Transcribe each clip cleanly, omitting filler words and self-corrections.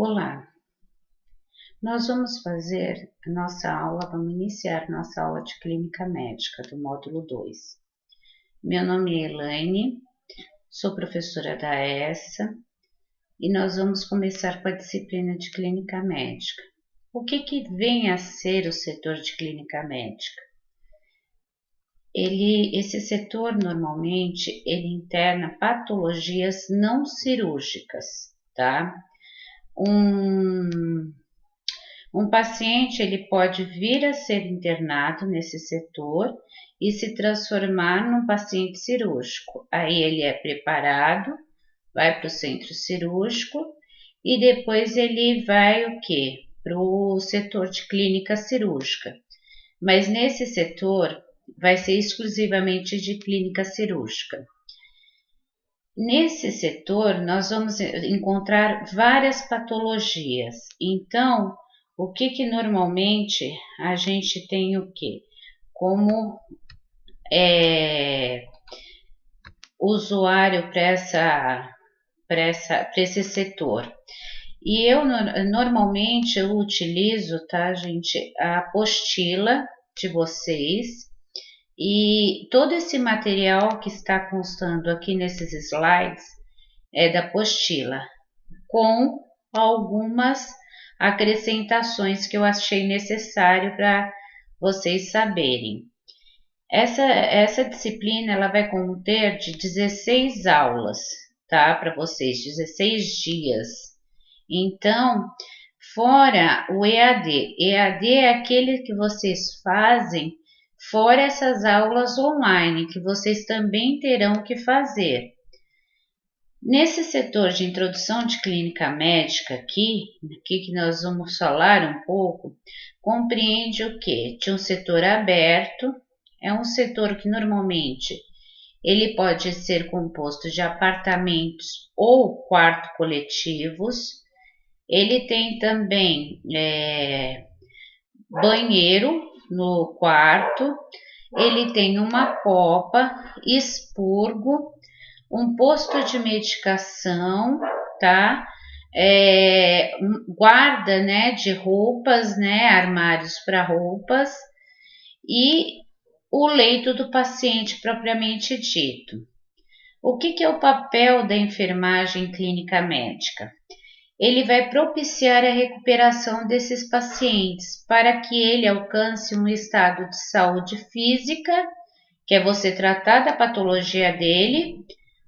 Olá, nós vamos fazer a nossa aula, vamos iniciar nossa aula de clínica médica do módulo 2. Meu nome é Elaine, sou professora da ESSA e nós vamos começar com a disciplina de clínica médica. O que vem a ser o setor de clínica médica? Esse setor normalmente ele interna patologias não cirúrgicas, tá? Um paciente ele pode vir a ser internado nesse setor e se transformar num paciente cirúrgico. Aí ele é preparado, vai para o centro cirúrgico e depois ele vai o quê? Para o setor de clínica cirúrgica. Mas nesse setor vai ser exclusivamente de clínica cirúrgica. Nesse setor, nós vamos encontrar várias patologias. Então, o que normalmente a gente tem o quê? Como usuário para esse setor. E eu normalmente eu utilizo, tá, gente, a apostila de vocês. E todo esse material que está constando aqui nesses slides é da apostila, com algumas acrescentações que eu achei necessário para vocês saberem. Essa disciplina ela vai conter de 16 aulas, tá? Para vocês, 16 dias. Então, fora o EAD. EAD é aquele que vocês fazem fora essas aulas online, que vocês também terão que fazer. Nesse setor de introdução de clínica médica aqui que nós vamos falar um pouco, compreende o quê? De um setor aberto, é um setor que normalmente ele pode ser composto de apartamentos ou quartos coletivos, ele tem também banheiro no quarto, ele tem uma copa, expurgo, um posto de medicação, tá? Guarda, né, de roupas, né, armários para roupas e o leito do paciente propriamente dito. O que é o papel da enfermagem clínica médica? Ele vai propiciar a recuperação desses pacientes para que ele alcance um estado de saúde física, que é você tratar da patologia dele,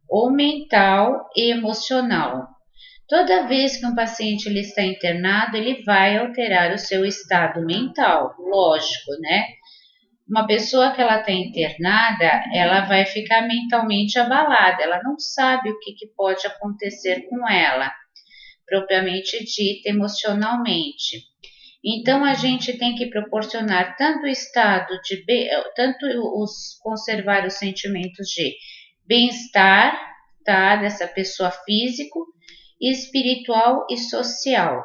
ou mental e emocional. Toda vez que um paciente ele está internado, ele vai alterar o seu estado mental, lógico, né? Uma pessoa que ela está internada, ela vai ficar mentalmente abalada, ela não sabe o que pode acontecer com ela, propriamente dita, emocionalmente. Então, a gente tem que proporcionar tanto o estado de conservar os sentimentos de bem-estar, tá, dessa pessoa físico, espiritual e social.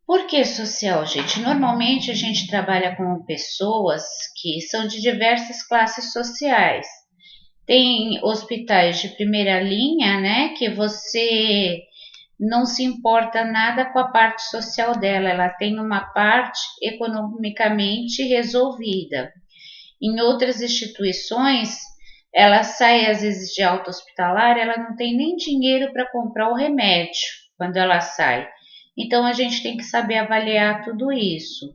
Por que social, gente? Normalmente a gente trabalha com pessoas que são de diversas classes sociais. Tem hospitais de primeira linha, né, que você não se importa nada com a parte social dela, ela tem uma parte economicamente resolvida. Em outras instituições, ela sai às vezes de alta hospitalar, ela não tem nem dinheiro para comprar o remédio quando ela sai. Então a gente tem que saber avaliar tudo isso.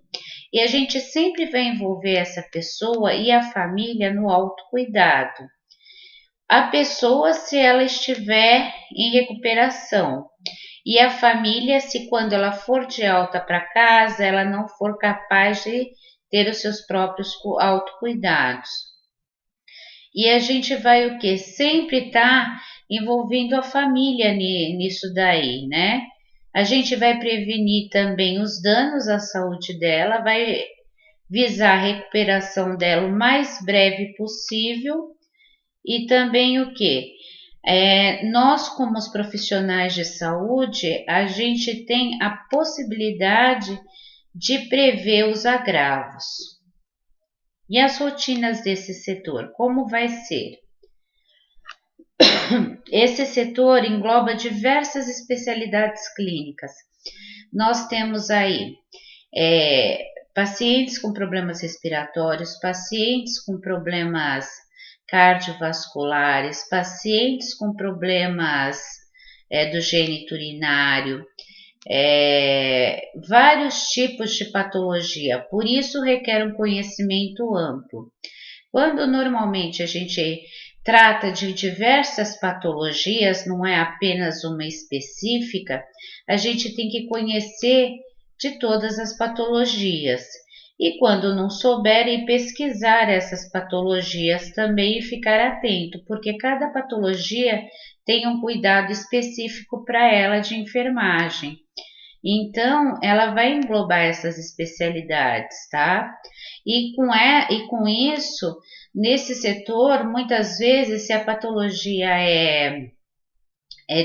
E a gente sempre vai envolver essa pessoa e a família no autocuidado. A pessoa se ela estiver em recuperação e a família se quando ela for de alta para casa, ela não for capaz de ter os seus próprios autocuidados. E a gente vai o quê? Sempre envolvendo a família nisso daí, né? A gente vai prevenir também os danos à saúde dela, vai visar a recuperação dela o mais breve possível e também o quê? Nós, como os profissionais de saúde, a gente tem a possibilidade de prever os agravos. E as rotinas desse setor, como vai ser? Esse setor engloba diversas especialidades clínicas, Nós temos aí pacientes com problemas respiratórios, pacientes com problemas cardiovasculares, pacientes com problemas do gênito urinário, vários tipos de patologia, por isso requer um conhecimento amplo. Quando normalmente a gente trata de diversas patologias, não é apenas uma específica, a gente tem que conhecer de todas as patologias. E quando não souber, ir pesquisar essas patologias também e ficar atento, porque cada patologia tem um cuidado específico para ela de enfermagem. Então, ela vai englobar essas especialidades, tá? E com isso, nesse setor, muitas vezes, se a patologia é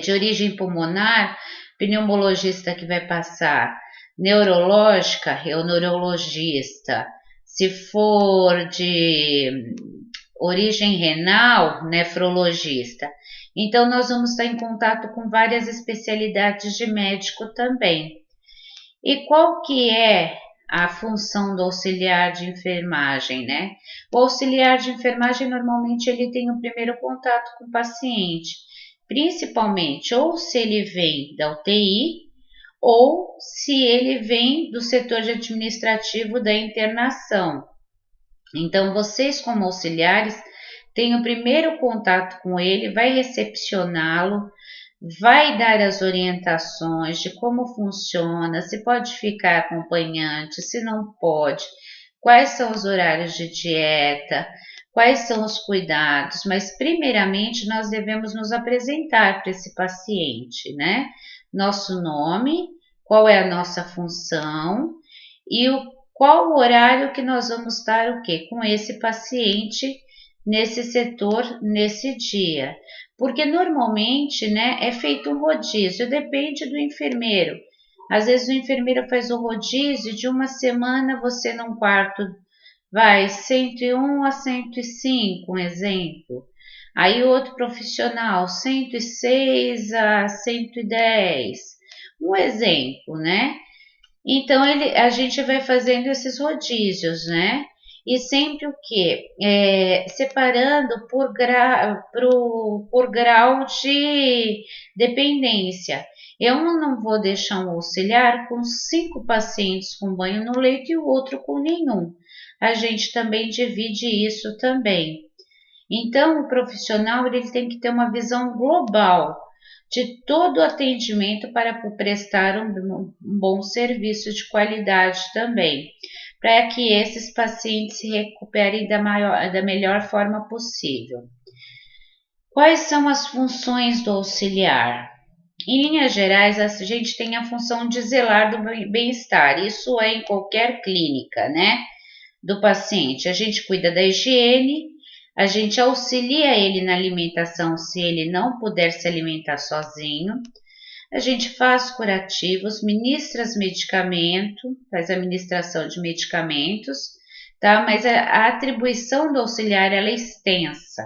de origem pulmonar, pneumologista que vai passar, neurológica, é o neurologista. Se for de origem renal, nefrologista. Então, nós vamos estar em contato com várias especialidades de médico também. E qual que é a função do auxiliar de enfermagem, né? O auxiliar de enfermagem, normalmente, ele tem o primeiro contato com o paciente, principalmente ou se ele vem da UTI, ou se ele vem do setor de administrativo da internação. Então, vocês como auxiliares têm o primeiro contato com ele, vai recepcioná-lo, vai dar as orientações de como funciona, se pode ficar acompanhante, se não pode, quais são os horários de dieta, quais são os cuidados, mas primeiramente nós devemos nos apresentar para esse paciente, né? Nosso nome, qual é a nossa função e qual o horário que nós vamos estar com esse paciente nesse setor, nesse dia. Porque normalmente, né, é feito um rodízio, depende do enfermeiro. Às vezes o enfermeiro faz o rodízio de uma semana, você num quarto vai 101 a 105, um exemplo. Aí outro profissional, 106 a 110, um exemplo, né? Então, a gente vai fazendo esses rodízios, né? E sempre o quê? Separando por grau de dependência. Eu não vou deixar um auxiliar com 5 pacientes com banho no leito e o outro com nenhum. A gente também divide isso também. Então, o profissional ele tem que ter uma visão global de todo o atendimento para prestar um bom serviço de qualidade também, para que esses pacientes se recuperem da melhor forma possível. Quais são as funções do auxiliar? Em linhas gerais, a gente tem a função de zelar do bem-estar, isso é em qualquer clínica, né, do paciente. A gente cuida da higiene, a gente auxilia ele na alimentação se ele não puder se alimentar sozinho. A gente faz curativos, ministra medicamentos, faz a administração de medicamentos, tá? Mas a atribuição do auxiliar ela é extensa,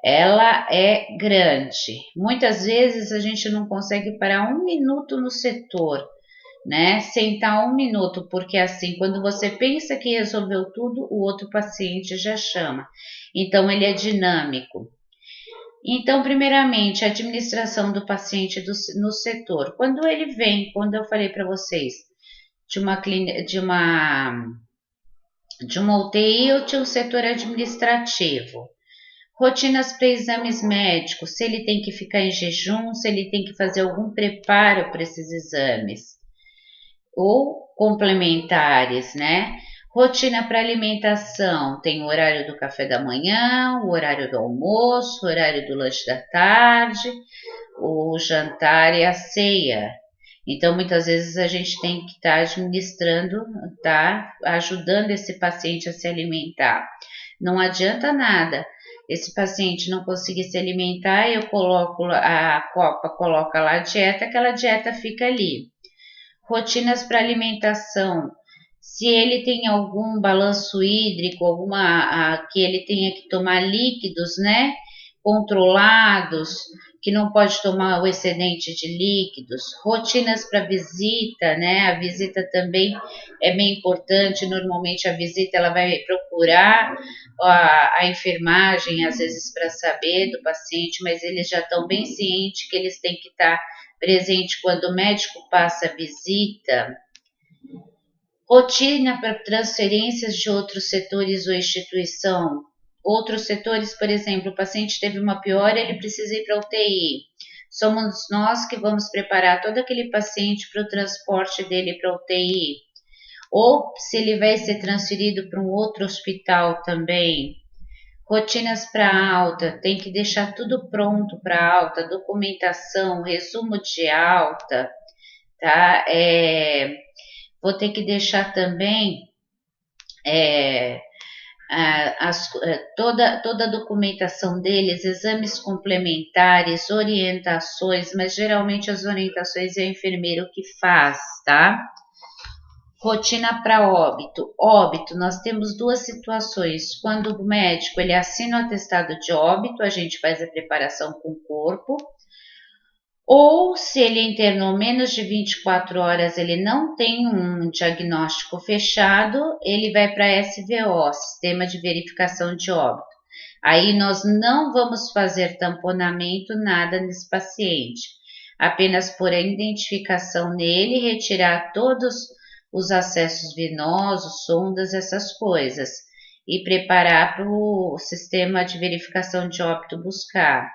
ela é grande. Muitas vezes a gente não consegue parar um minuto no setor, né? Sentar um minuto, porque assim, quando você pensa que resolveu tudo, o outro paciente já chama. Então, ele é dinâmico. Então, primeiramente, a administração do paciente no setor. Quando ele vem, quando eu falei para vocês, de uma UTI ou de um setor administrativo. Rotinas para exames médicos, se ele tem que ficar em jejum, se ele tem que fazer algum preparo para esses exames. Ou complementares, né? Rotina para alimentação, tem o horário do café da manhã, o horário do almoço, o horário do lanche da tarde, o jantar e a ceia. Então, muitas vezes a gente tem que estar administrando, tá? Ajudando esse paciente a se alimentar. Não adianta nada. Esse paciente não conseguir se alimentar, eu coloco a copa, coloca lá a dieta, aquela dieta fica ali. Rotinas para alimentação. Se ele tem algum balanço hídrico, que ele tenha que tomar líquidos, né, controlados, que não pode tomar o excedente de líquidos, rotinas para visita, né? A visita também é bem importante. Normalmente a visita ela vai procurar a enfermagem, às vezes para saber do paciente, mas eles já estão bem cientes que eles têm que estar presente quando o médico passa a visita. Rotina para transferências de outros setores ou instituição. Outros setores, por exemplo, o paciente teve uma piora, ele precisa ir para a UTI. Somos nós que vamos preparar todo aquele paciente para o transporte dele para a UTI. Ou se ele vai ser transferido para um outro hospital também. Rotinas para alta, tem que deixar tudo pronto para alta, documentação, resumo de alta, tá? Vou ter que deixar também toda a documentação deles, exames complementares, orientações, mas geralmente as orientações é o enfermeiro que faz, tá? Rotina para óbito. Óbito, nós temos duas situações. Quando o médico ele assina o atestado de óbito, a gente faz a preparação com o corpo. Ou se ele internou menos de 24 horas, ele não tem um diagnóstico fechado, ele vai para SVO, Sistema de Verificação de Óbito. Aí nós não vamos fazer tamponamento, nada nesse paciente. Apenas por a identificação nele, retirar todos os acessos venosos, sondas, essas coisas. E preparar para o Sistema de Verificação de Óbito buscar.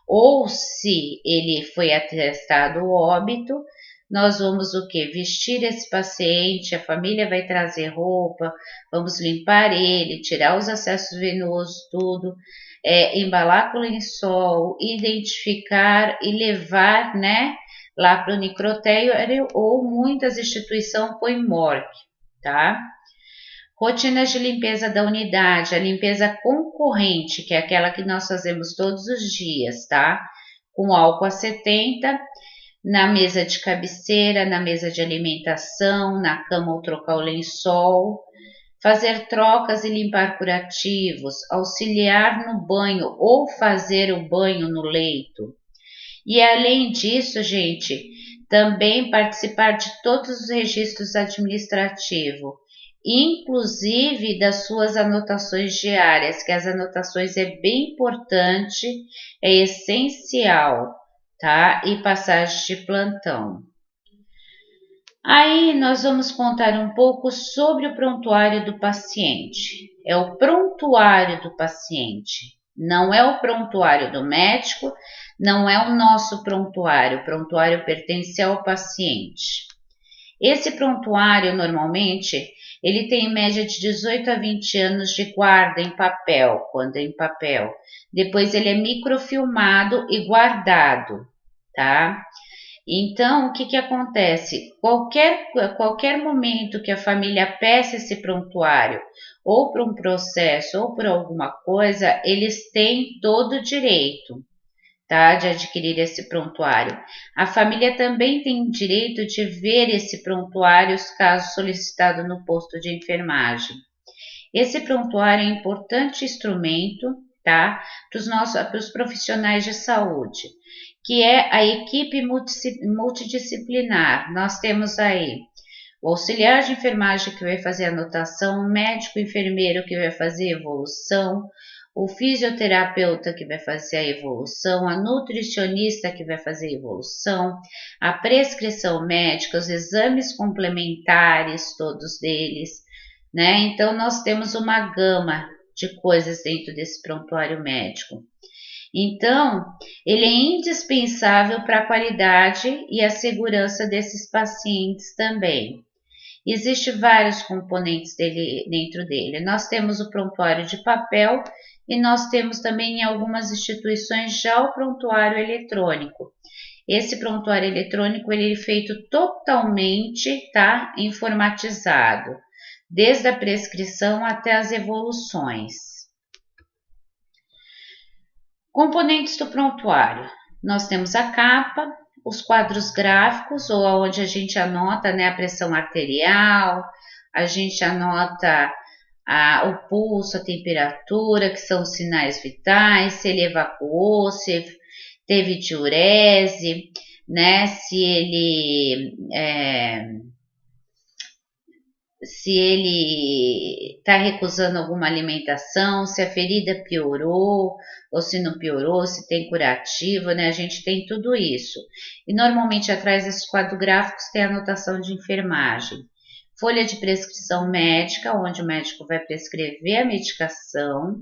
Ou se ele foi atestado óbito, nós vamos o que? Vestir esse paciente, a família vai trazer roupa, vamos limpar ele, tirar os acessos venosos, tudo, embalar com lençol, identificar e levar, né, lá para o necrotério, ou muitas instituições põem morgue, tá? Rotinas de limpeza da unidade, a limpeza concorrente, que é aquela que nós fazemos todos os dias, tá? Com álcool a 70, na mesa de cabeceira, na mesa de alimentação, na cama ou trocar o lençol, fazer trocas e limpar curativos, auxiliar no banho ou fazer o banho no leito. E além disso, gente, também participar de todos os registros administrativos, inclusive das suas anotações diárias, que as anotações é bem importante, é essencial, tá? E passagem de plantão. Aí nós vamos contar um pouco sobre o prontuário do paciente. É o prontuário do paciente, não é o prontuário do médico, não é o nosso prontuário. O prontuário pertence ao paciente. Esse prontuário, normalmente, ele tem em média de 18 a 20 anos de guarda em papel, quando é em papel. Depois ele é microfilmado e guardado, tá? Então, o que acontece? Qualquer momento que a família peça esse prontuário, ou para um processo, ou por alguma coisa, eles têm todo o direito, tá, de adquirir esse prontuário. A família também tem direito de ver esse prontuário, caso solicitado no posto de enfermagem. Esse prontuário é um importante instrumento, tá, para os profissionais de saúde, que é a equipe multidisciplinar. Nós temos aí o auxiliar de enfermagem que vai fazer a anotação, o médico enfermeiro que vai fazer a evolução, o fisioterapeuta que vai fazer a evolução, a nutricionista que vai fazer a evolução, a prescrição médica, os exames complementares, todos deles, né? Então, nós temos uma gama de coisas dentro desse prontuário médico. Então, ele é indispensável para a qualidade e a segurança desses pacientes também. Existem vários componentes dentro dele. Nós temos o prontuário de papel e nós temos também em algumas instituições já o prontuário eletrônico. Esse prontuário eletrônico ele é feito totalmente, tá, informatizado, desde a prescrição até as evoluções. Componentes do prontuário. Nós temos a capa, os quadros gráficos, ou onde a gente anota, né, a pressão arterial, a gente anota o pulso, a temperatura, que são os sinais vitais, se ele evacuou, se teve diurese, né? Se ele está recusando alguma alimentação, se a ferida piorou ou se não piorou, se tem curativo, né? A gente tem tudo isso. E normalmente atrás desses quadros gráficos tem a anotação de enfermagem. Folha de prescrição médica, onde o médico vai prescrever a medicação.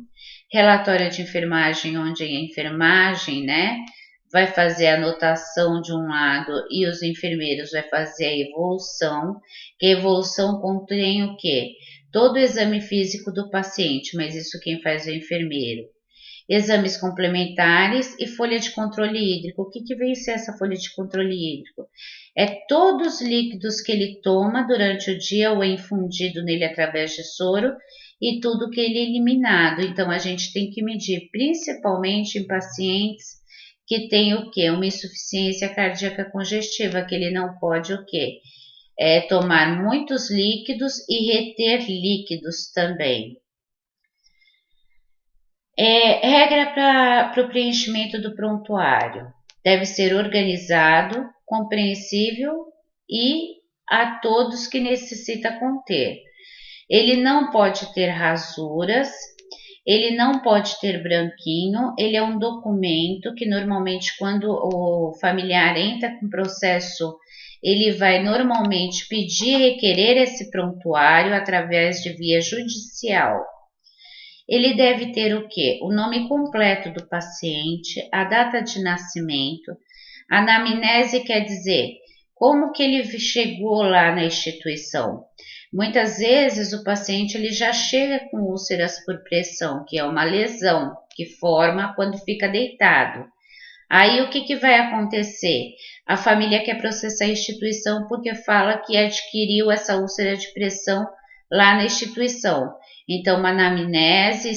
Relatório de enfermagem, onde a enfermagem, né, vai fazer a anotação de um lado e os enfermeiros vai fazer a evolução, que a evolução contém o quê? Todo o exame físico do paciente, mas isso quem faz é o enfermeiro. Exames complementares e folha de controle hídrico. O que vem ser essa folha de controle hídrico? É todos os líquidos que ele toma durante o dia ou é infundido nele através de soro e tudo que ele é eliminado. Então, a gente tem que medir, principalmente em pacientes que tem o quê? Uma insuficiência cardíaca congestiva, que ele não pode o quê? Tomar muitos líquidos e reter líquidos também. Regra para o preenchimento do prontuário. Deve ser organizado, compreensível e a todos que necessita conter. Ele não pode ter rasuras, ele não pode ter branquinho, ele é um documento que normalmente quando o familiar entra com processo, ele vai normalmente pedir e requerer esse prontuário através de via judicial. Ele deve ter o quê? O nome completo do paciente, a data de nascimento, a anamnese quer dizer como que ele chegou lá na instituição. Muitas vezes o paciente ele já chega com úlceras por pressão, que é uma lesão que forma quando fica deitado. Aí o que vai acontecer? A família quer processar a instituição porque fala que adquiriu essa úlcera de pressão lá na instituição. Então, uma anamnese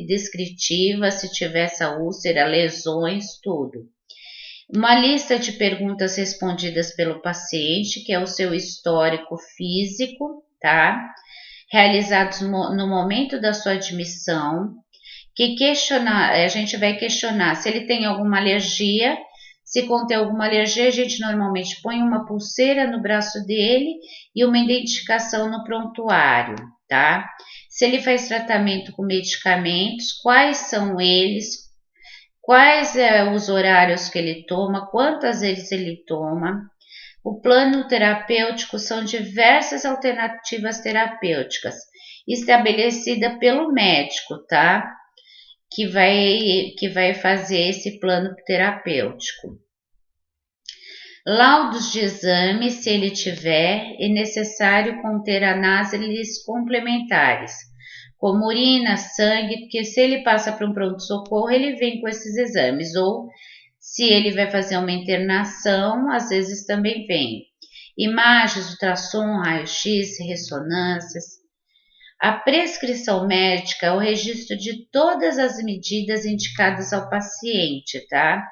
descritiva, se tiver essa úlcera, lesões, tudo. Uma lista de perguntas respondidas pelo paciente, que é o seu histórico físico, tá? Realizados no momento da sua admissão, a gente vai questionar se ele tem alguma alergia. Se contém alguma alergia, a gente normalmente põe uma pulseira no braço dele e uma identificação no prontuário, tá? Se ele faz tratamento com medicamentos, quais são eles, quais os horários que ele toma, quantas vezes ele toma. O plano terapêutico são diversas alternativas terapêuticas estabelecida pelo médico, tá? Que vai fazer esse plano terapêutico. Laudos de exame, se ele tiver, é necessário conter análises complementares, como urina, sangue, porque se ele passa para um pronto-socorro, ele vem com esses exames, ou se ele vai fazer uma internação, às vezes também vem. Imagens, ultrassom, raio-x, ressonâncias. A prescrição médica é o registro de todas as medidas indicadas ao paciente, tá?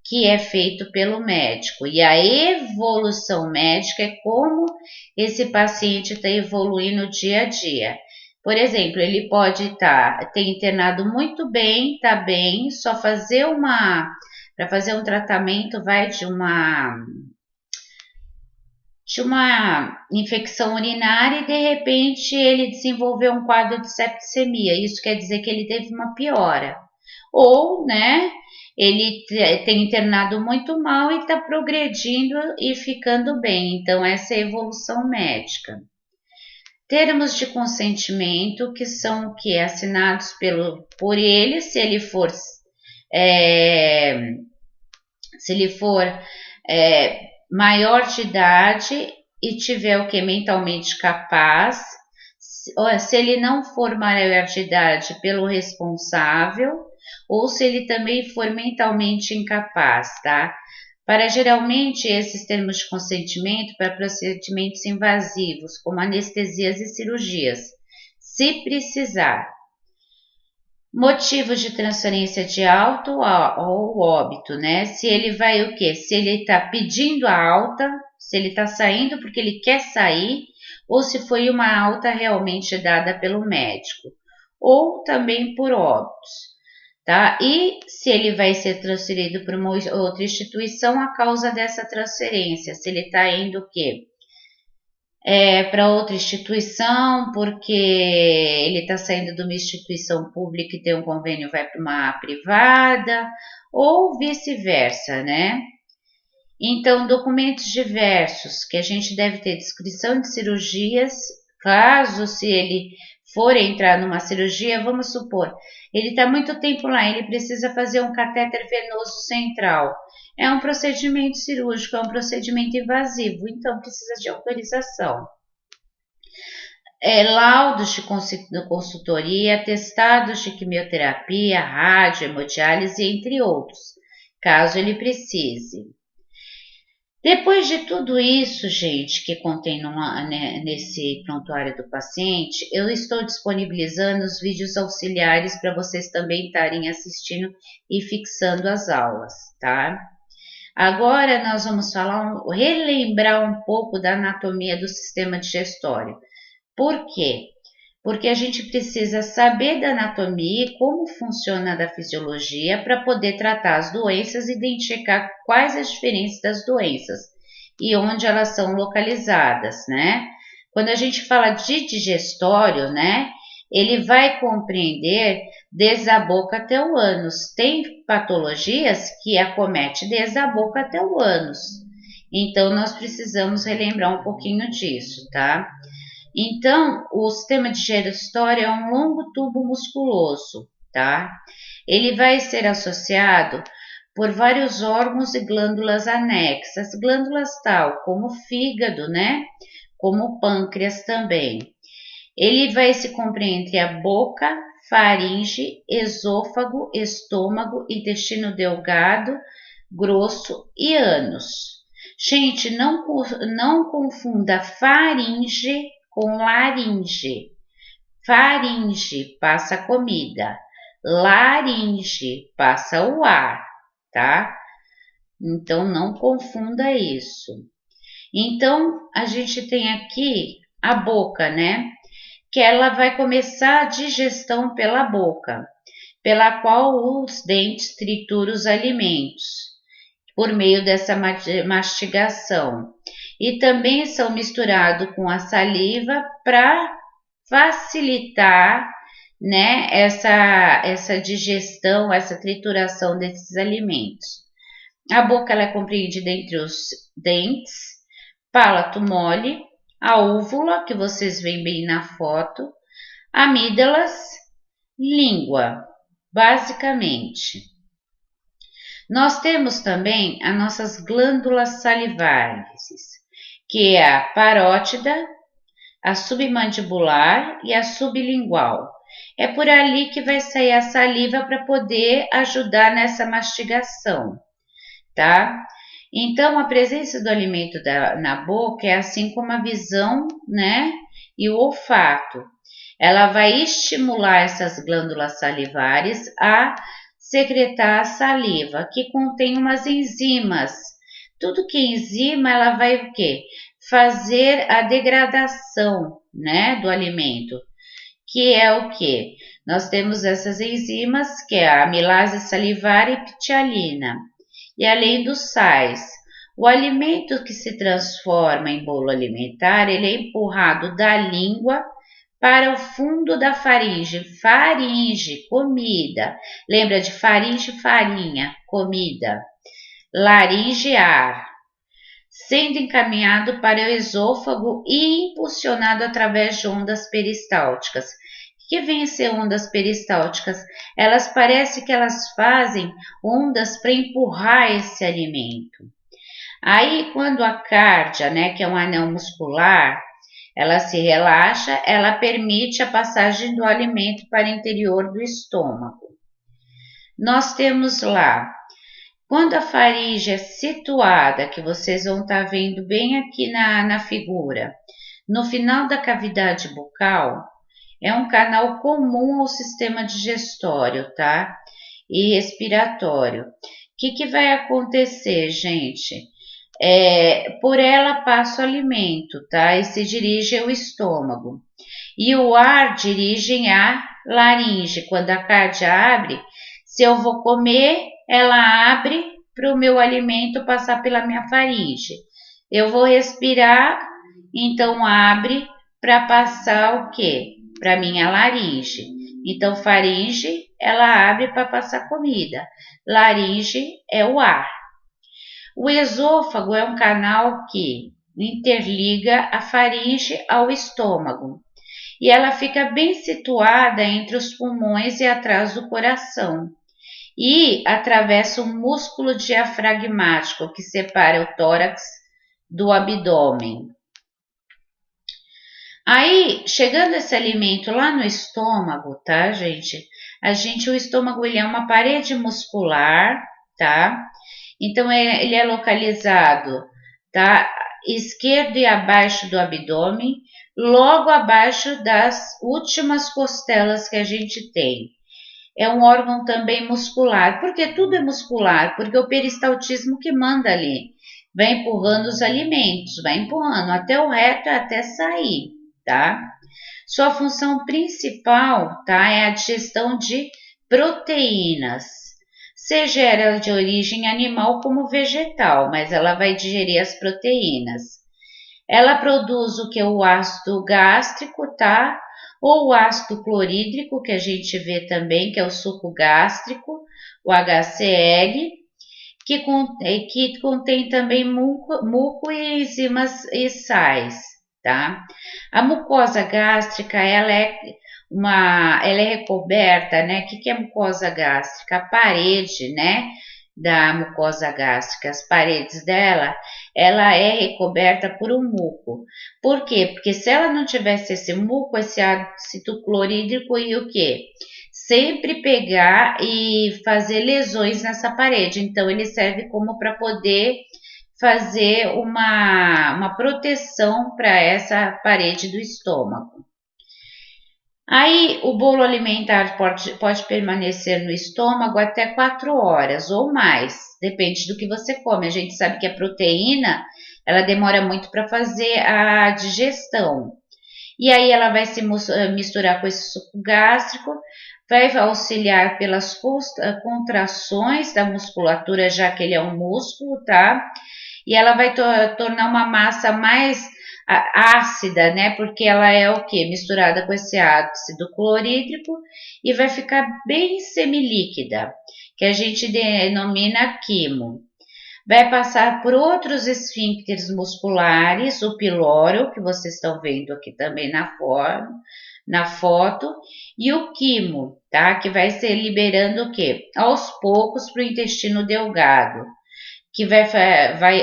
Que é feito pelo médico. E a evolução médica é como esse paciente está evoluindo dia a dia. Por exemplo, ele pode ter internado muito bem, tá bem, só fazer para fazer um tratamento vai de uma infecção urinária e de repente ele desenvolveu um quadro de septicemia. Isso quer dizer que ele teve uma piora. Ou, né, ele tem internado muito mal e está progredindo e ficando bem. Então, essa é a evolução médica. Termos de consentimento, que são assinados por ele, se ele for maior de idade e tiver o que mentalmente capaz, se ele não for maior de idade pelo responsável, ou se ele também for mentalmente incapaz, tá? Para geralmente esses termos de consentimento para procedimentos invasivos, como anestesias e cirurgias, se precisar. Motivos de transferência de alta ou óbito, né? Se ele vai o quê? Se ele está pedindo a alta, se ele está saindo porque ele quer sair, ou se foi uma alta realmente dada pelo médico, ou também por óbitos. tá? E se ele vai ser transferido para uma outra instituição, a causa dessa transferência, se ele está indo o quê? Para outra instituição, porque ele está saindo de uma instituição pública e tem um convênio, vai para uma privada, ou vice-versa, né? Então, documentos diversos, que a gente deve ter descrição de cirurgias, caso se ele for entrar numa cirurgia, vamos supor, ele está muito tempo lá, ele precisa fazer um catéter venoso central. É um procedimento cirúrgico, é um procedimento invasivo, então precisa de autorização. Laudos de consultoria, atestados de quimioterapia, rádio, hemodiálise, entre outros, caso ele precise. Depois de tudo isso, gente, que contém nesse prontuário do paciente, eu estou disponibilizando os vídeos auxiliares para vocês também estarem assistindo e fixando as aulas, tá? Agora nós vamos relembrar um pouco da anatomia do sistema digestório. Por quê? Porque a gente precisa saber da anatomia e como funciona da fisiologia para poder tratar as doenças e identificar quais as diferenças das doenças e onde elas são localizadas, né? Quando a gente fala de digestório, né? Ele vai compreender desde a boca até o ânus. Tem patologias que acomete desde a boca até o ânus. Então, nós precisamos relembrar um pouquinho disso, tá? Então, o sistema digestório é um longo tubo musculoso, tá? Ele vai ser associado por vários órgãos e glândulas anexas, glândulas tal como o fígado, né? Como o pâncreas também. Ele vai se compreender entre a boca, faringe, esôfago, estômago, intestino delgado, grosso e ânus. Gente, não confunda faringe com laringe. Faringe passa a comida, laringe passa o ar, tá? Então não confunda isso. Então a gente tem aqui a boca, né? Que ela vai começar a digestão pela boca, pela qual os dentes trituram os alimentos por meio dessa mastigação. E também são misturados com a saliva para facilitar, né, essa digestão, essa trituração desses alimentos. A boca ela é compreendida entre os dentes, palato mole, a úvula, que vocês veem bem na foto, amígdalas, língua, basicamente. Nós temos também as nossas glândulas salivares, que é a parótida, a submandibular e a sublingual. É por ali que vai sair a saliva para poder ajudar nessa mastigação, tá? Então, a presença do alimento na boca é assim como a visão, né? E o olfato. Ela vai estimular essas glândulas salivares a secretar a saliva, que contém umas enzimas. Tudo que é enzima, ela vai o quê? Fazer a degradação, né, do alimento, que é o quê? Nós temos essas enzimas, que é a amilase salivar e ptialina. E além dos sais, o alimento que se transforma em bolo alimentar, ele é empurrado da língua para o fundo da faringe. Faringe, comida. Lembra de faringe, farinha, comida. Laringe, ar. Sendo encaminhado para o esôfago e impulsionado através de ondas peristálticas. O que vem a ser ondas peristálticas? Elas parecem que elas fazem ondas para empurrar esse alimento. Aí, quando a cárdia, né, que é um anel muscular, ela se relaxa, ela permite a passagem do alimento para o interior do estômago. Nós temos lá, quando a faringe é situada, que vocês vão estar vendo bem aqui na figura, no final da cavidade bucal, é um canal comum ao sistema digestório, tá? E respiratório. O que vai acontecer, gente? Por ela passa o alimento, tá? E se dirige ao estômago. E o ar dirige a laringe. Quando a cárdia abre, Se eu vou comer, ela abre para o meu alimento passar pela minha faringe. Eu vou respirar, então abre para passar o quê? Para minha laringe. Então, faringe, ela abre para passar comida. Laringe é o ar. O esôfago é um canal que interliga a faringe ao estômago. E ela fica bem situada entre os pulmões e atrás do coração. E atravessa o músculo diafragmático que separa o tórax do abdômen. Aí, chegando esse alimento lá no estômago, tá, gente? O estômago ele é uma parede muscular, tá? Então, ele é localizado, tá? Esquerdo e abaixo do abdômen, logo abaixo das últimas costelas que a gente tem. É um órgão também muscular. Por que tudo é muscular? Porque o peristaltismo que manda ali. Vai empurrando os alimentos, vai empurrando até o reto, até sair, tá? Sua função principal, tá? É a digestão de proteínas. Seja ela de origem animal como vegetal, mas ela vai digerir as proteínas. Ela produz o que é o ácido gástrico, tá? Ou o ácido clorídrico, que a gente vê também, que é o suco gástrico, o HCl, que contém também muco e enzimas e sais, tá? A mucosa gástrica, ela é recoberta, né? O que é mucosa gástrica? A parede, né? Da mucosa gástrica, as paredes dela, ela é recoberta por um muco. Por quê? Porque se ela não tivesse esse muco, esse ácido clorídrico ia o quê? Sempre pegar e fazer lesões nessa parede. Então, ele serve como para poder fazer uma proteção para essa parede do estômago. Aí, o bolo alimentar pode permanecer no estômago até 4 horas ou mais, depende do que você come. A gente sabe que a proteína, ela demora muito para fazer a digestão. E aí, ela vai se misturar com esse suco gástrico, vai auxiliar pelas contrações da musculatura, já que ele é um músculo, tá? E ela vai tornar uma massa mais ácida, né? Porque ela é o que? Misturada com esse ácido clorídrico e vai ficar bem semilíquida, que a gente denomina quimo. Vai passar por outros esfíncteres musculares, o pilório, que vocês estão vendo aqui também na foto, e o quimo, tá? Que vai ser liberando o quê? Aos poucos para o intestino delgado, que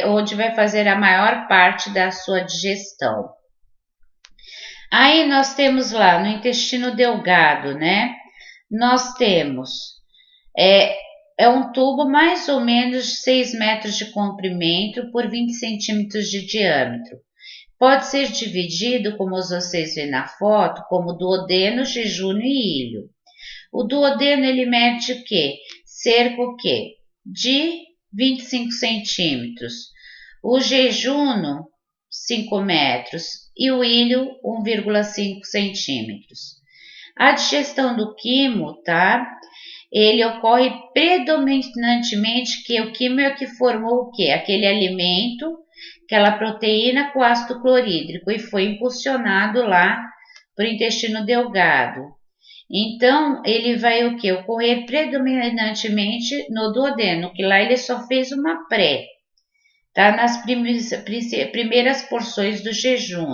onde vai fazer a maior parte da sua digestão. Aí nós temos lá no intestino delgado, né? Nós temos um tubo mais ou menos de 6 metros de comprimento por 20 centímetros de diâmetro. Pode ser dividido, como vocês veem na foto, como duodeno, jejúnio e ilho. O duodeno ele mede o quê? Cerca o quê? De 25 centímetros. O jejúnio, 5 metros. E o ilho, 1,5 centímetros. A digestão do quimo, tá? Ele ocorre predominantemente que o quimo é o que formou o quê? Aquele alimento, aquela proteína com ácido clorídrico e foi impulsionado lá para o intestino delgado. Então, ele vai o quê? Ocorrer predominantemente no duodeno, que lá ele só fez uma pré, tá? Nas primeiras porções do jejum.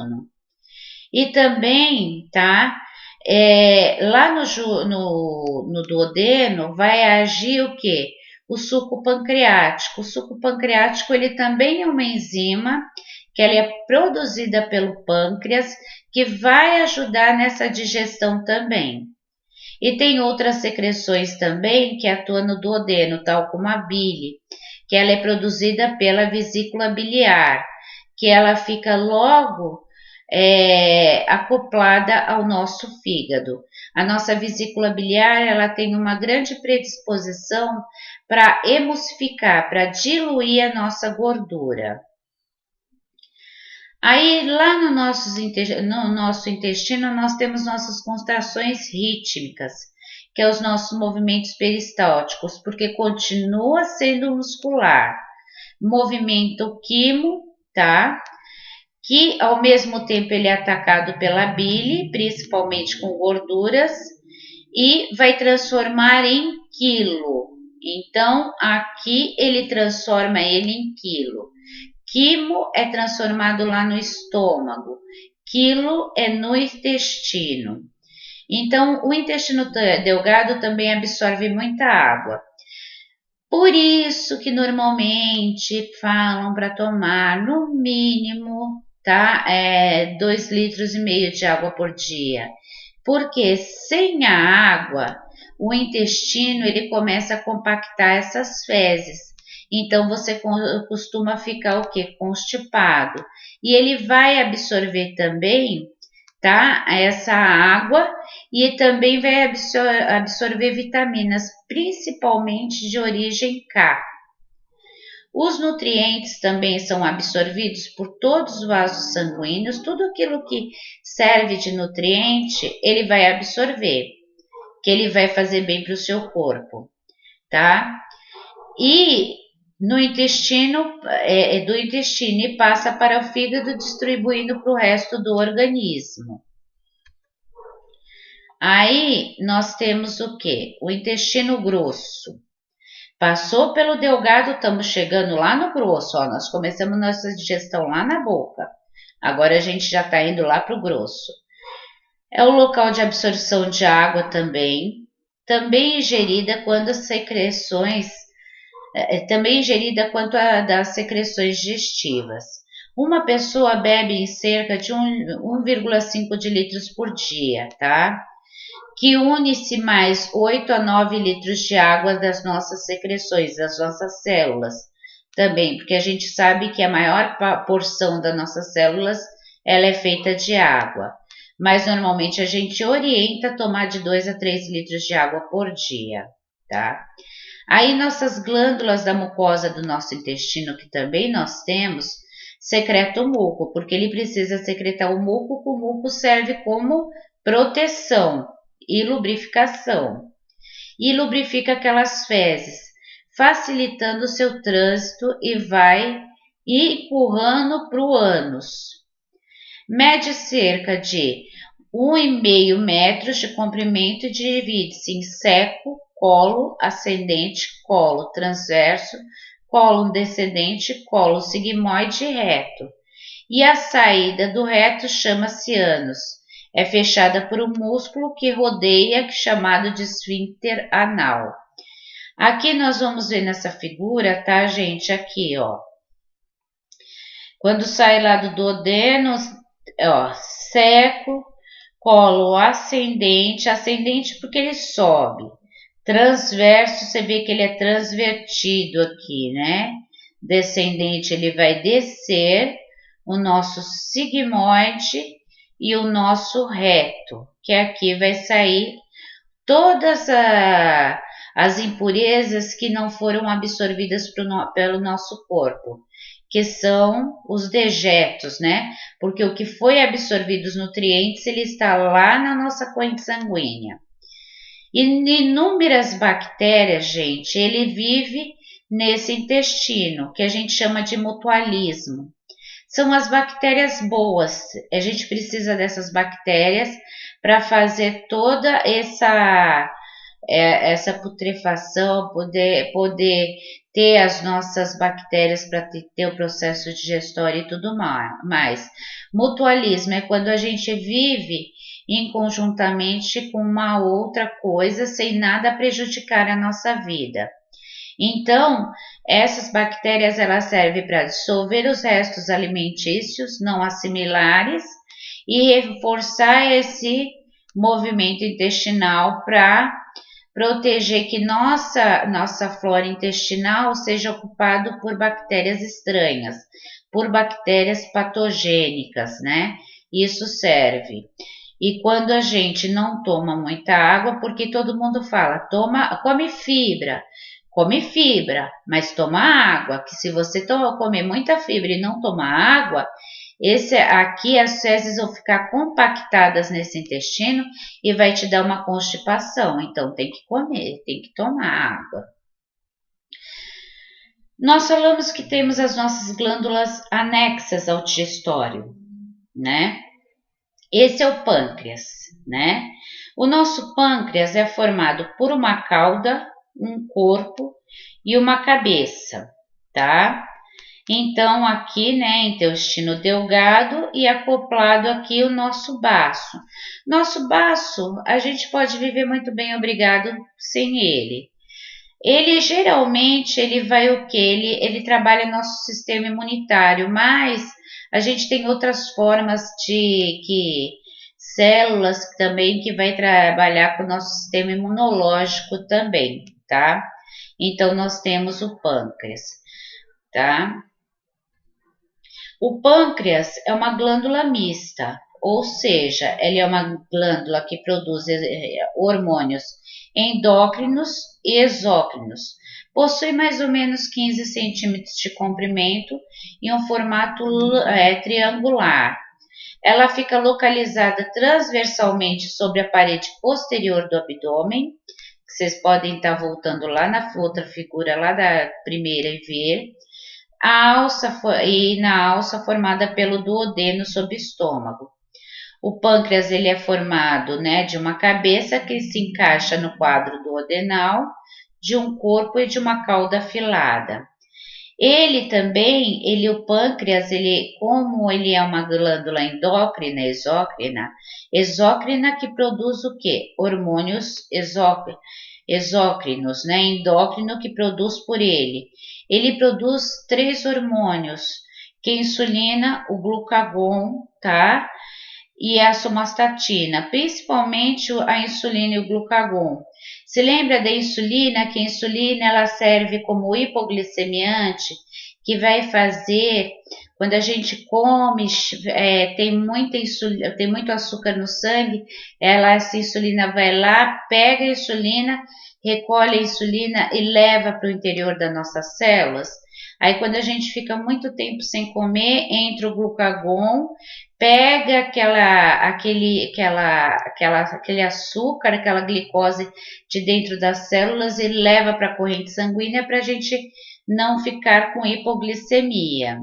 E também, tá? Lá no duodeno vai agir o quê? O suco pancreático. O suco pancreático ele também é uma enzima que ela é produzida pelo pâncreas que vai ajudar nessa digestão também. E tem outras secreções também que atuam no duodeno, tal como a bile, que ela é produzida pela vesícula biliar, que ela fica logo acoplada ao nosso fígado. A nossa vesícula biliar ela tem uma grande predisposição para emulsificar, para diluir a nossa gordura. Aí lá no nosso intestino nós temos nossas contrações rítmicas, que é os nossos movimentos peristálticos, porque continua sendo muscular. Movimento quimo, tá? Que ao mesmo tempo ele é atacado pela bile, principalmente com gorduras, e vai transformar em quilo. Então, aqui ele transforma ele em quilo. Quimo é transformado lá no estômago, quilo é no intestino. Então, o intestino delgado também absorve muita água. Por isso que normalmente falam para tomar no mínimo, tá? 2,5 litros de água por dia. Porque sem a água, o intestino ele começa a compactar essas fezes. Então você costuma ficar o quê? Constipado. E ele vai absorver também, tá? Essa água e também vai absorver vitaminas, principalmente de origem K. Os nutrientes também são absorvidos por todos os vasos sanguíneos, tudo aquilo que serve de nutriente, ele vai absorver, que ele vai fazer bem para o seu corpo, tá? E no intestino, do intestino e passa para o fígado, distribuindo para o resto do organismo. Aí nós temos o quê? O intestino grosso. Passou pelo delgado, estamos chegando lá no grosso, ó, nós começamos nossa digestão lá na boca. Agora a gente já está indo lá para o grosso. É o local de absorção de água também ingerida quando as secreções, também ingerida quanto a das secreções digestivas. Uma pessoa bebe em cerca de 1,5 de litros por dia, tá? Que une-se mais 8 a 9 litros de água das nossas secreções, das nossas células também, porque a gente sabe que a maior porção das nossas células ela é feita de água, mas normalmente a gente orienta a tomar de 2 a 3 litros de água por dia, tá? Aí nossas glândulas da mucosa do nosso intestino, que também nós temos, secreta o muco, porque ele precisa secretar o muco, que o muco serve como proteção e lubrificação, e lubrifica aquelas fezes, facilitando o seu trânsito e vai empurrando para o ânus. Mede cerca de 1,5 metros de comprimento e divide-se em seco, colo ascendente, colo transverso, colo descendente, colo sigmoide e reto. E a saída do reto chama-se ânus. É fechada por um músculo que rodeia, chamado de esfíncter anal. Aqui nós vamos ver nessa figura, tá, gente? Aqui, ó. Quando sai lá do duodeno, ó, seco, colo ascendente, ascendente porque ele sobe. Transverso, você vê que ele é transvertido aqui, né? Descendente, ele vai descer, o nosso sigmoide e o nosso reto, que aqui vai sair todas as impurezas que não foram absorvidas pelo nosso corpo, que são os dejetos, né? Porque o que foi absorvido, os nutrientes, ele está lá na nossa corrente sanguínea. E inúmeras bactérias, gente, ele vive nesse intestino, que a gente chama de mutualismo. São as bactérias boas. A gente precisa dessas bactérias para fazer toda essa putrefação, poder ter as nossas bactérias para ter o processo digestório e tudo mais. Mutualismo é quando a gente vive inconjuntamente com uma outra coisa sem nada prejudicar a nossa vida. Então, essas bactérias elas servem para dissolver os restos alimentícios não assimilares e reforçar esse movimento intestinal para proteger que nossa flora intestinal seja ocupada por bactérias estranhas, por bactérias patogênicas, né? Isso serve. E quando a gente não toma muita água, porque todo mundo fala, come fibra, mas toma água, que se você comer muita fibra e não tomar água, Esse aqui, as fezes vão ficar compactadas nesse intestino e vai te dar uma constipação. Então, tem que comer, tem que tomar água. Nós falamos que temos as nossas glândulas anexas ao digestório, né? Esse é o pâncreas, né? O nosso pâncreas é formado por uma cauda, um corpo e uma cabeça, tá? Então, aqui, né, intestino delgado e acoplado aqui o nosso baço. Nosso baço, a gente pode viver muito bem, obrigado, sem ele. Ele geralmente, ele vai o quê? Ele trabalha nosso sistema imunitário, mas a gente tem outras formas células também que vai trabalhar com o nosso sistema imunológico também, tá? Então, nós temos o pâncreas, tá? O pâncreas é uma glândula mista, ou seja, ela é uma glândula que produz hormônios endócrinos e exócrinos. Possui mais ou menos 15 centímetros de comprimento e um formato triangular. Ela fica localizada transversalmente sobre a parede posterior do abdômen. Vocês podem estar voltando lá na outra figura lá da primeira e ver. A alça e na alça formada pelo duodeno sob estômago. O pâncreas ele é formado, né, de uma cabeça que se encaixa no quadro duodenal, de um corpo e de uma cauda afilada. Ele também, o pâncreas, como ele é uma glândula endócrina, exócrina que produz o quê? Hormônios exócrinos, né? Endócrino que produz por ele. Ele produz 3 hormônios, que é a insulina, o glucagon, tá? E a somatostatina, principalmente a insulina e o glucagon. Se lembra da insulina, que a insulina ela serve como hipoglicemiante, que vai fazer, quando a gente come, tem muito açúcar no sangue, essa insulina vai lá, pega a insulina, recolhe a insulina e leva para o interior das nossas células. Aí quando a gente fica muito tempo sem comer, entra o glucagon, pega aquele açúcar, aquela glicose de dentro das células e leva para a corrente sanguínea para a gente não ficar com hipoglicemia.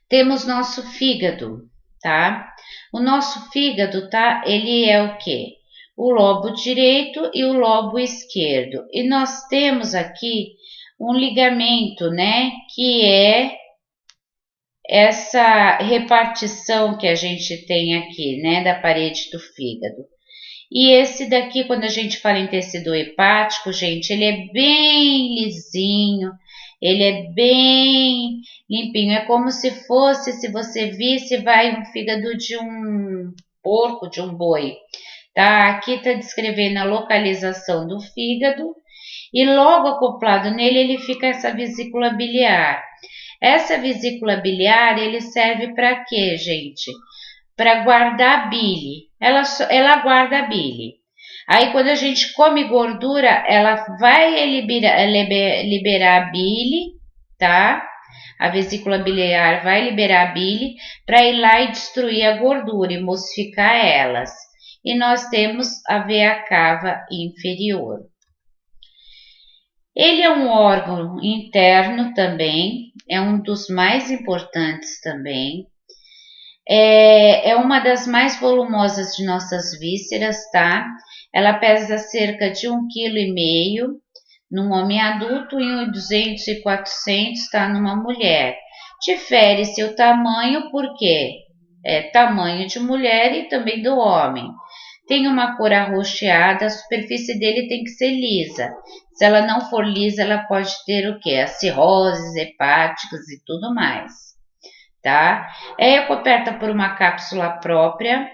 Temos nosso fígado, tá? O nosso fígado, tá? Ele é o quê? O lobo direito e o lobo esquerdo. E nós temos aqui um ligamento, né? Que é essa repartição que a gente tem aqui, né? Da parede do fígado. E esse daqui, quando a gente fala em tecido hepático, gente, ele é bem lisinho, ele é bem limpinho. É como se fosse, se você visse, vai um fígado de um porco, de um boi. Tá? Aqui está descrevendo a localização do fígado e logo acoplado nele ele fica essa vesícula biliar. Essa vesícula biliar, ele serve para quê, gente? Para guardar a bile. Ela guarda a bile. Aí, quando a gente come gordura, ela vai liberar a bile, tá? A vesícula biliar vai liberar a bile para ir lá e destruir a gordura, emulsificar elas. E nós temos a veia cava inferior. Ele é um órgão interno também, é um dos mais importantes também. É uma das mais volumosas de nossas vísceras, tá? Ela pesa cerca de 1,5 kg num homem adulto e 200 e 400, tá? Numa mulher. Difere-se o tamanho porque é tamanho de mulher e também do homem. Tem uma cor arroxeada, a superfície dele tem que ser lisa. Se ela não for lisa, ela pode ter o quê? As cirroses hepáticas e tudo mais. Tá? É coberta por uma cápsula própria.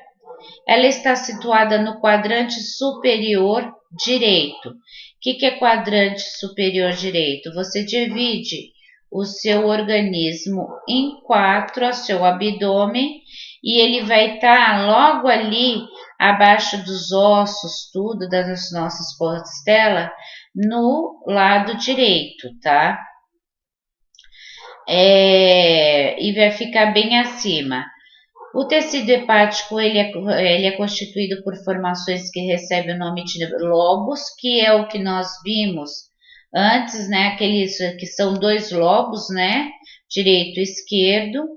Ela está situada no quadrante superior direito. O que é quadrante superior direito? Você divide o seu organismo em 4, o seu abdômen, e ele vai estar logo ali, abaixo dos ossos, tudo das nossas costelas, no lado direito, tá? e vai ficar bem acima. O tecido hepático ele é constituído por formações que recebem o nome de lobos, que é o que nós vimos antes, né? Aqueles que são dois lobos, né? Direito e esquerdo.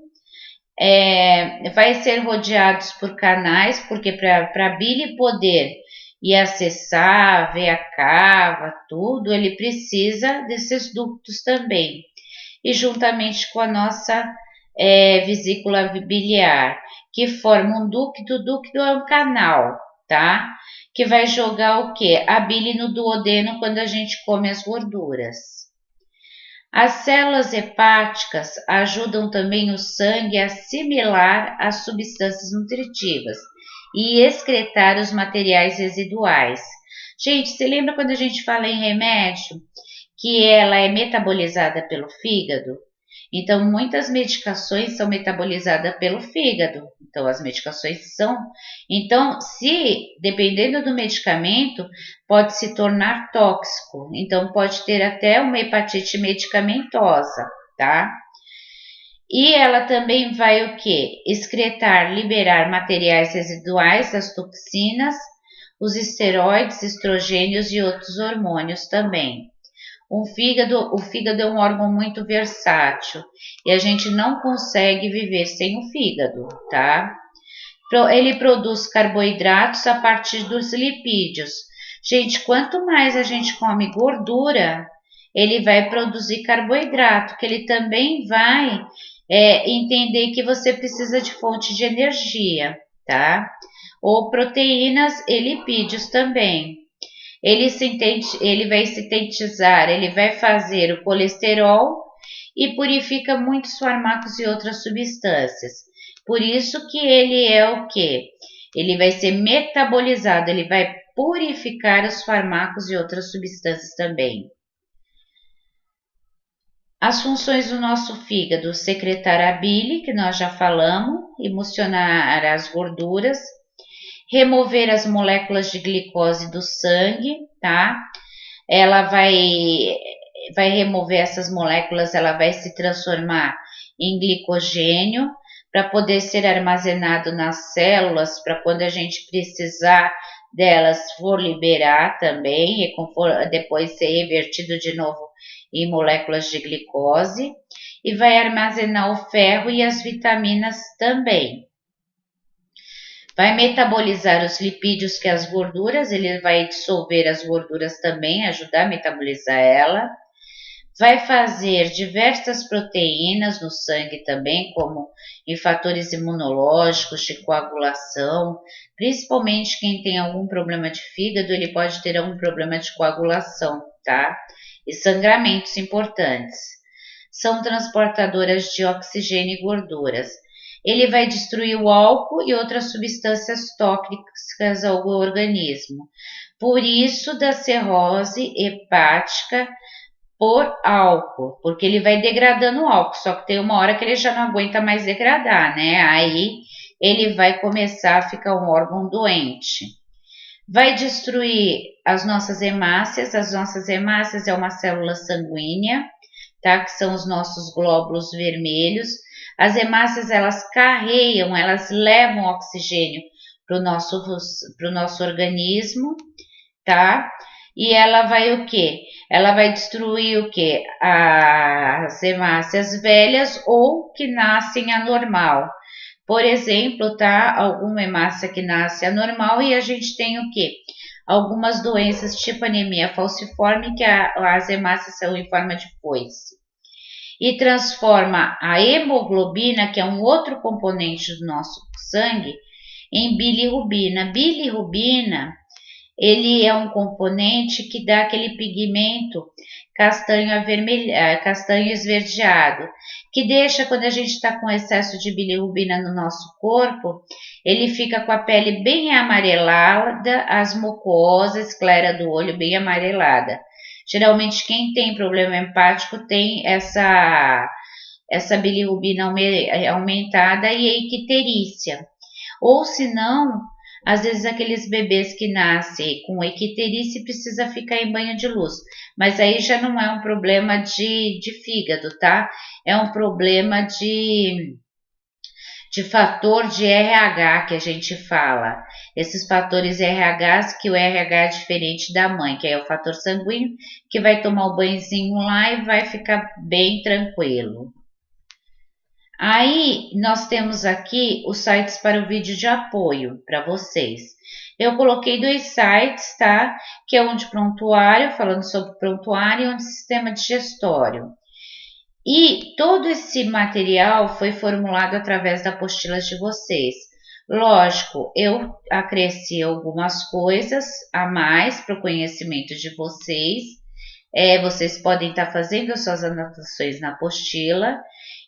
Vai ser rodeados por canais, porque para a bile poder ir acessar, ver a cava, tudo, ele precisa desses ductos também. E juntamente com a nossa vesícula biliar, que forma um ducto. O ducto é um canal, tá? Que vai jogar o quê? A bile no duodeno quando a gente come as gorduras. As células hepáticas ajudam também o sangue a assimilar as substâncias nutritivas e excretar os materiais residuais. Gente, você lembra quando a gente fala em remédio que ela é metabolizada pelo fígado? Então, muitas medicações são metabolizadas pelo fígado. Então, as medicações são. Então, dependendo do medicamento, pode se tornar tóxico. Então, pode ter até uma hepatite medicamentosa, tá? E ela também vai o quê? Excretar, liberar materiais residuais das toxinas, os esteroides, estrogênios e outros hormônios também. O fígado é um órgão muito versátil e a gente não consegue viver sem o fígado, tá? Ele produz carboidratos a partir dos lipídios. Gente, quanto mais a gente come gordura, ele vai produzir carboidrato, que ele também vai entender que você precisa de fonte de energia, tá? Ou proteínas e lipídios também. Ele vai sintetizar, ele vai fazer o colesterol e purifica muitos fármacos e outras substâncias. Por isso que ele é o quê? Ele vai ser metabolizado, ele vai purificar os fármacos e outras substâncias também. As funções do nosso fígado: secretar a bile, que nós já falamos, emulsionar as gorduras, remover as moléculas de glicose do sangue, tá? Ela vai remover essas moléculas, ela vai se transformar em glicogênio para poder ser armazenado nas células, para quando a gente precisar delas for liberar também, e depois ser revertido de novo em moléculas de glicose, e vai armazenar o ferro e as vitaminas também. Vai metabolizar os lipídios, que é as gorduras, ele vai dissolver as gorduras também, ajudar a metabolizar ela. Vai fazer diversas proteínas no sangue também, como em fatores imunológicos, de coagulação. Principalmente quem tem algum problema de fígado, ele pode ter algum problema de coagulação, tá? E sangramentos importantes. São transportadoras de oxigênio e gorduras. Ele vai destruir o álcool e outras substâncias tóxicas ao organismo. Por isso, da cirrose hepática por álcool, porque ele vai degradando o álcool, só que tem uma hora que ele já não aguenta mais degradar, né? Aí ele vai começar a ficar um órgão doente. Vai destruir as nossas hemácias é uma célula sanguínea, tá? Que são os nossos glóbulos vermelhos. As hemácias, elas carregam, elas levam oxigênio para o nosso organismo, tá? E ela vai o quê? Ela vai destruir o quê? As hemácias velhas ou que nascem anormal. Por exemplo, tá? Alguma hemácia que nasce anormal e a gente tem o quê? Algumas doenças tipo anemia falciforme, que as hemácias são em forma de foice. E transforma a hemoglobina, que é um outro componente do nosso sangue, em bilirrubina. Bilirrubina, ele é um componente que dá aquele pigmento castanho esverdeado, que deixa, quando a gente está com excesso de bilirrubina no nosso corpo, ele fica com a pele bem amarelada, as mucosas, esclera do olho bem amarelada. Geralmente quem tem problema hepático tem essa bilirrubina aumentada e a icterícia. Ou se não, Às vezes aqueles bebês que nascem com icterícia precisa ficar em banho de luz, mas aí já não é um problema de fígado, tá? É um problema de fator de RH que a gente fala. Esses fatores RHs, que o RH é diferente da mãe, que é o fator sanguíneo, que vai tomar o banhozinho lá e vai ficar bem tranquilo. Aí nós temos aqui os sites para o vídeo de apoio para vocês. Eu coloquei 2 sites, tá? Que é um de prontuário, falando sobre prontuário, e um de sistema digestório. E todo esse material foi formulado através da apostila de vocês. Lógico, eu acresci algumas coisas a mais para o conhecimento de vocês. Vocês podem estar fazendo as suas anotações na apostila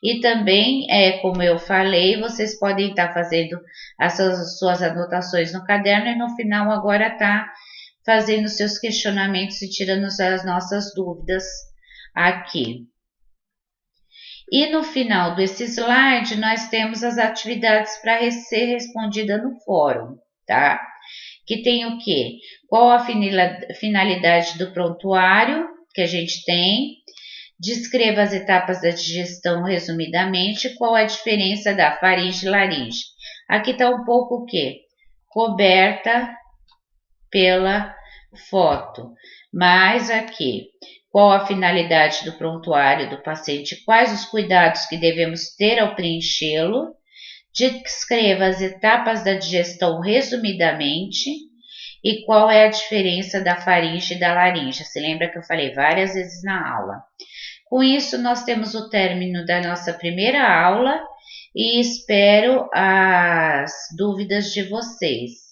e também, como eu falei, vocês podem estar fazendo as suas anotações no caderno e no final agora tá fazendo seus questionamentos e tirando as nossas dúvidas aqui. E no final desse slide, nós temos as atividades para ser respondida no fórum, tá? Que tem o quê? Qual a finalidade do prontuário que a gente tem? Descreva as etapas da digestão resumidamente. Qual a diferença da faringe e laringe? Aqui está um pouco o quê? Coberta pela foto. Mas aqui, qual a finalidade do prontuário do paciente? Quais os cuidados que devemos ter ao preenchê-lo? Descreva as etapas da digestão resumidamente. E qual é a diferença da faringe e da laringe? Se lembra que eu falei várias vezes na aula. Com isso, nós temos o término da nossa primeira aula e espero as dúvidas de vocês.